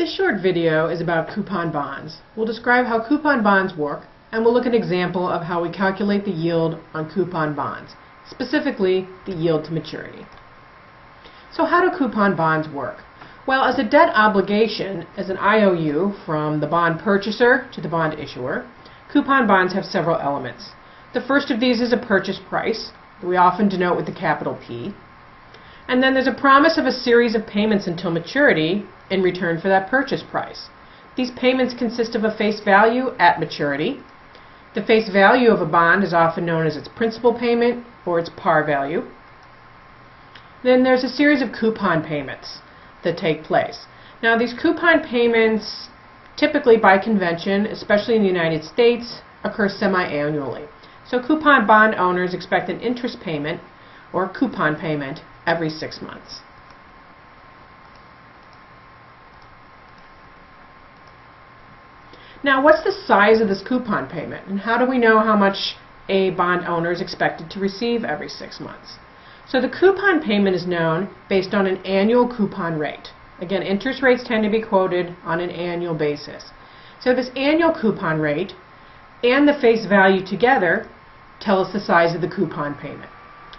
This short video is about coupon bonds. We'll describe how coupon bonds work, and we'll look at an example of how we calculate the yield on coupon bonds, specifically the yield to maturity. So how do coupon bonds work? Well, as a debt obligation, as an IOU from the bond purchaser to the bond issuer, coupon bonds have several elements. The first of these is a purchase price, that we often denote with the capital P. And then there's a promise of a series of payments until maturity in return for that purchase price. These payments consist of a face value at maturity. The face value of a bond is often known as its principal payment or its par value. Then there's a series of coupon payments that take place. Now these coupon payments, typically by convention, especially in the United States, occur semi-annually. So coupon bond owners expect an interest payment or coupon payment every 6 months. Now, what's the size of this coupon payment, and how do we know how much a bond owner is expected to receive every 6 months? So the coupon payment is known based on an annual coupon rate. Again, interest rates tend to be quoted on an annual basis. So this annual coupon rate and the face value together tell us the size of the coupon payment.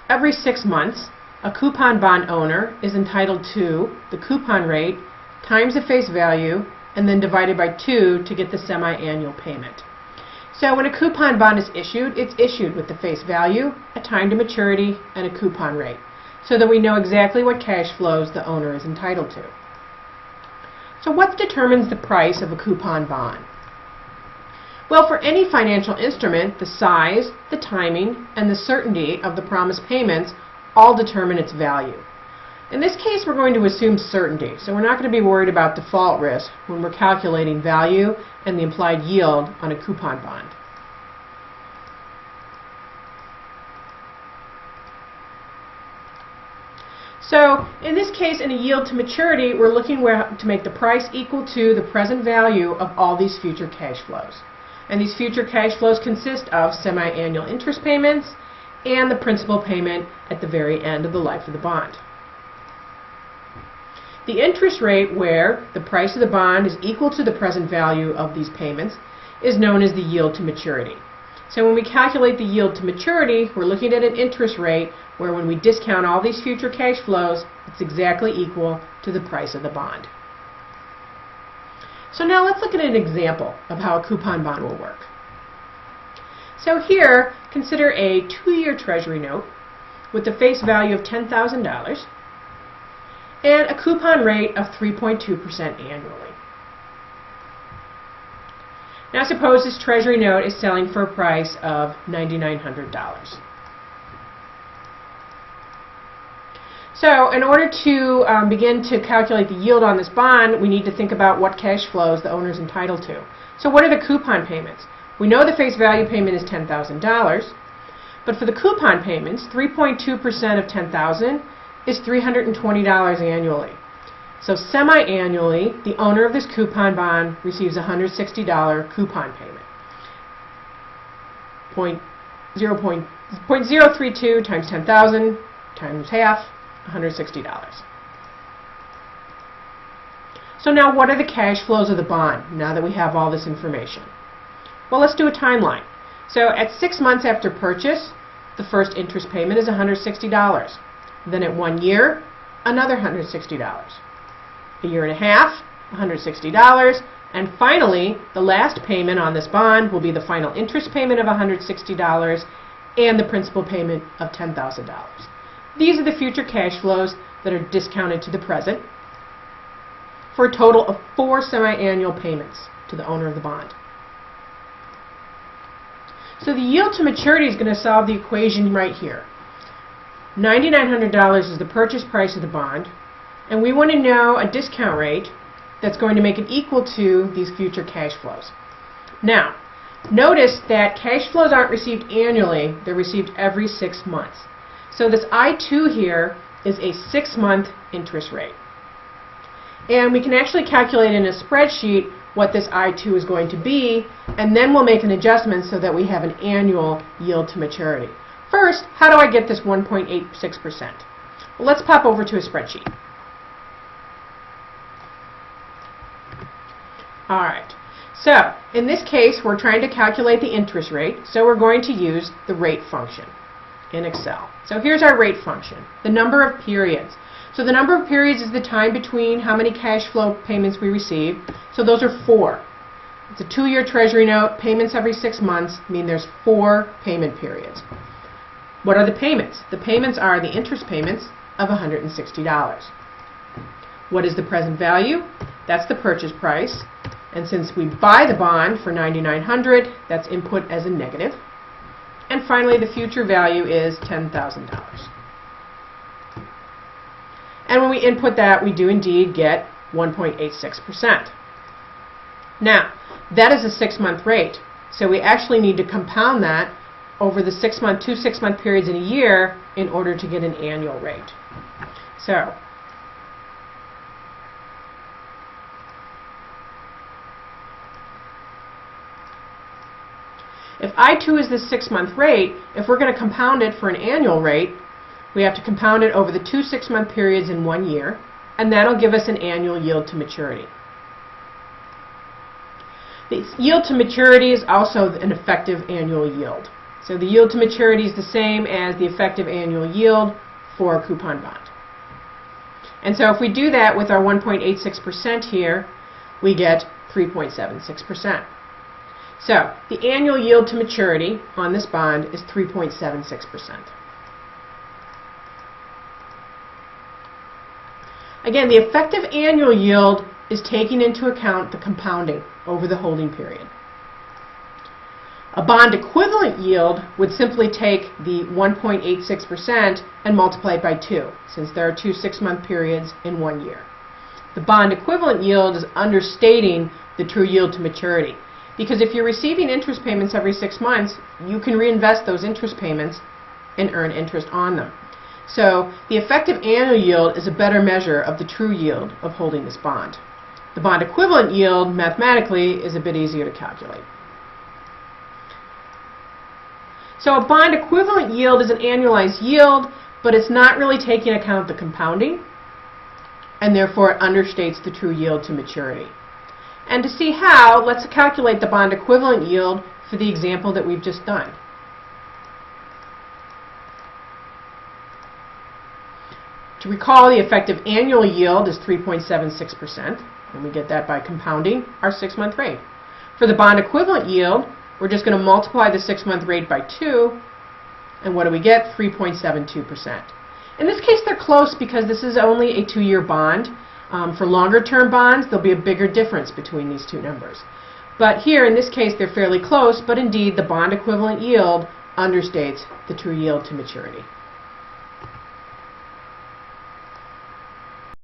Every 6 months, a coupon bond owner is entitled to the coupon rate times the face value and then divided by 2 to get the semi-annual payment. So when a coupon bond is issued, it's issued with the face value, a time to maturity, and a coupon rate, so that we know exactly what cash flows the owner is entitled to. So what determines the price of a coupon bond? Well, for any financial instrument, the size, the timing, and the certainty of the promised payments all determine its value. In this case, we're going to assume certainty, so we're not going to be worried about default risk when we're calculating value and the implied yield on a coupon bond. So in this case, in a yield to maturity, we're looking to make the price equal to the present value of all these future cash flows. And these future cash flows consist of semi-annual interest payments and the principal payment at the very end of the life of the bond. The interest rate, where the price of the bond is equal to the present value of these payments, is known as the yield to maturity. So when we calculate the yield to maturity, we're looking at an interest rate where when we discount all these future cash flows, it's exactly equal to the price of the bond. So now let's look at an example of how a coupon bond will work. So here, consider a 2-year Treasury note with a face value of $10,000 and a coupon rate of 3.2% annually. Now suppose this Treasury note is selling for a price of $9,900. So in order to begin to calculate the yield on this bond, we need to think about what cash flows the owner is entitled to. So what are the coupon payments? We know the face value payment is $10,000, but for the coupon payments, 3.2% of $10,000 is $320 annually. So semi-annually, the owner of this coupon bond receives a $160 coupon payment. 0.032 times 10,000 times half, $160. So now what are the cash flows of the bond, now that we have all this information? Well, let's do a timeline. So at 6 months after purchase, the first interest payment is $160. Then at 1 year, another $160. A year and a half, $160. And finally, the last payment on this bond will be the final interest payment of $160 and the principal payment of $10,000. These are the future cash flows that are discounted to the present for a total of 4 semi-annual payments to the owner of the bond. So the yield to maturity is going to solve the equation right here. $9,900 is the purchase price of the bond, and we want to know a discount rate that's going to make it equal to these future cash flows. Now, notice that cash flows aren't received annually, they're received every 6 months. So this I2 here is a 6-month interest rate. And we can actually calculate in a spreadsheet what this I2 is going to be, and then we'll make an adjustment so that we have an annual yield to maturity. First, how do I get this 1.86%? Well, let's pop over to a spreadsheet. Alright, so in this case we're trying to calculate the interest rate, so we're going to use the rate function in Excel. So here's our rate function, the number of periods. So the number of periods is the time between how many cash flow payments we receive. So those are 4. It's a 2-year Treasury note, payments every 6 months mean there's 4 payment periods. What are the payments? The payments are the interest payments of $160. What is the present value? That's the purchase price. And since we buy the bond for $9,900, that's input as a negative. And finally, the future value is $10,000. And when we input that, we do indeed get 1.86%. Now, that is a 6-month rate. So we actually need to compound that over the 6-month, 2 6-month periods in a year in order to get an annual rate. So, if I2 is the 6-month rate, if we're going to compound it for an annual rate, we have to compound it over the 2 6-month periods in 1 year, and that'll give us an annual yield to maturity. The yield to maturity is also an effective annual yield. So the yield to maturity is the same as the effective annual yield for a coupon bond. And so if we do that with our 1.86% here, we get 3.76%. So the annual yield to maturity on this bond is 3.76%. Again, the effective annual yield is taking into account the compounding over the holding period. A bond equivalent yield would simply take the 1.86% and multiply it by 2, since there are 2 6-month periods in 1 year. The bond equivalent yield is understating the true yield to maturity, because if you're receiving interest payments every 6 months, you can reinvest those interest payments and earn interest on them. So the effective annual yield is a better measure of the true yield of holding this bond. The bond equivalent yield, mathematically, is a bit easier to calculate. So a bond equivalent yield is an annualized yield, but it's not really taking account the compounding, and therefore it understates the true yield to maturity. And to see how, let's calculate the bond equivalent yield for the example that we've just done. To recall, the effective annual yield is 3.76%, and we get that by compounding our 6-month rate. For the bond equivalent yield, we're just going to multiply the 6-month rate by 2, and what do we get? 3.72%. In this case, they're close because this is only a 2-year bond. For longer-term bonds, there'll be a bigger difference between these two numbers. But here, in this case, they're fairly close, but indeed, the bond equivalent yield understates the true yield to maturity.